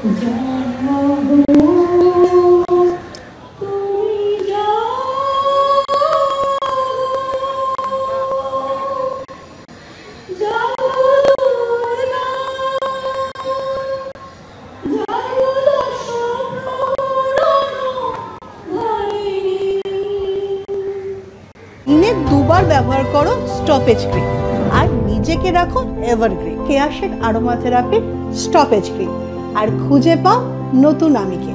দুবার ব্যবহার করো স্টপেজ ক্রিম আর নিজেকে রাখো evergreen. Keya Seth aroma therapy stop age cream আর খুঁজে পাও নতুন আমিকে।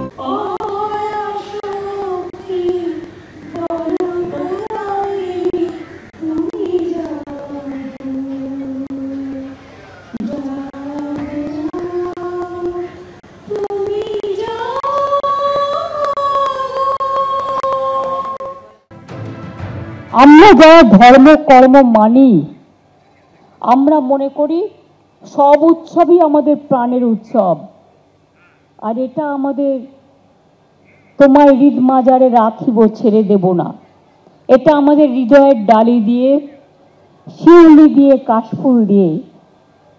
আমরা যারা ধর্ম কর্ম মানি, আমরা মনে করি সব উৎসবই আমাদের প্রাণের উৎসব, আর এটা আমাদের তোমায় হৃদ মাজারে রাখিব ছেড়ে দেব না, এটা আমাদের হৃদয়ের ডালি দিয়ে শিউলি দিয়ে কাশফুল দিয়ে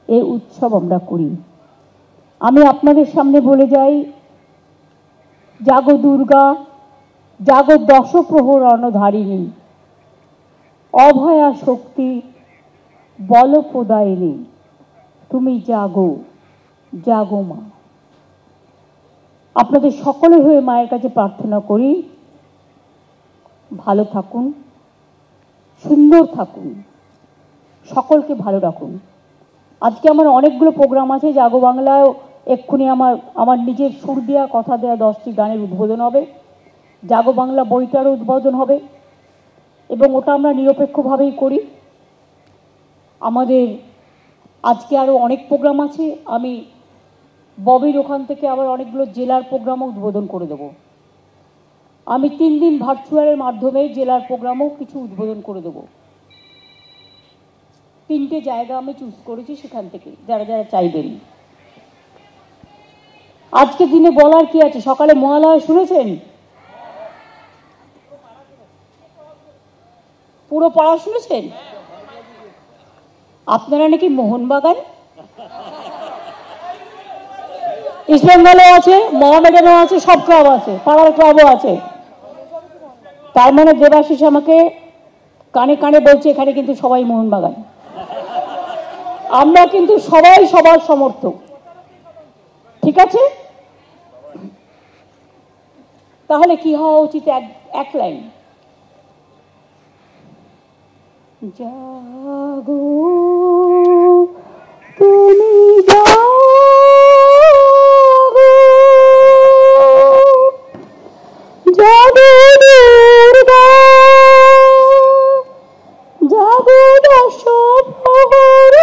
এই উৎসব আমরা করি। আমি আপনাদের সামনে বলে যাই, জাগো দুর্গা, জাগো দশপ্রহর রণধারিণী, অভয়া শক্তি বলপ্রদায়িনী, তুমি জাগো, জাগো মা। আপনাদের সকলের হয়ে মায়ের কাছে প্রার্থনা করি, ভালো থাকুন, সুন্দর থাকুন, সকলকে ভালো রাখুন। আজকে আমার অনেকগুলো প্রোগ্রাম আছে, জাগো বাংলায় এক্ষুনি আমার নিজের সুর দেওয়া কথা দেওয়া 10টি গানের উদ্বোধন হবে, জাগো বাংলা বইটারও উদ্বোধন হবে, এবং ওটা আমরা নিরপেক্ষভাবেই করি। আমাদের আজকে আরও অনেক প্রোগ্রাম আছে, আমি ববির ওখান থেকে আবার অনেকগুলো জেলার প্রোগ্রামও উদ্বোধন করে দেব। আমি 3 দিন ভার্চুয়ালের মাধ্যমে জেলার প্রোগ্রামও কিছু উদ্বোধন করে দেব। 3টে জায়গা আমি চুজ করেছি, সেখান থেকে যারা যারা চাইবেন। আজকে দিনে বলার কি আছে, সকালে মহালয়া শুনেছেন? পুরো পাড়া শুনেছেন? আপনারা নাকি মোহনবাগান, ইস্টবেঙ্গলও আছে, মোহামেডানও আছে, সব ক্লাব আছে, পাড়ার ক্লাবও আছে। তার মানে দেবাশিস আমাকে কানে কানে বলছে এখানে কিন্তু সবাই মোহনবাগান। আমরা কিন্তু সবাই সবার সমর্থক, ঠিক আছে? তাহলে কি হওয়া উচিত? এক লাইন, জাগো তুমি জাগো, জাগো দুর্গা, জাগো দশপ্রহর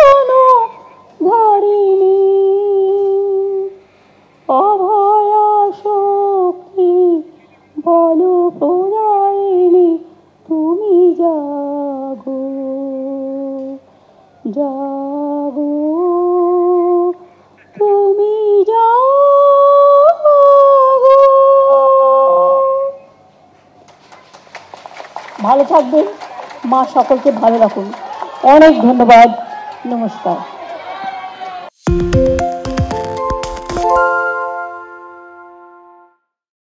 রণধারিণী, অভয়া শক্তি বলপ্রদায়িনী, তুমি জাগো, জাগো তুমি জাগো। ভালো থাকবেন, মা সকলকে ভালো রাখুন। অনেক ধন্যবাদ, নমস্কার।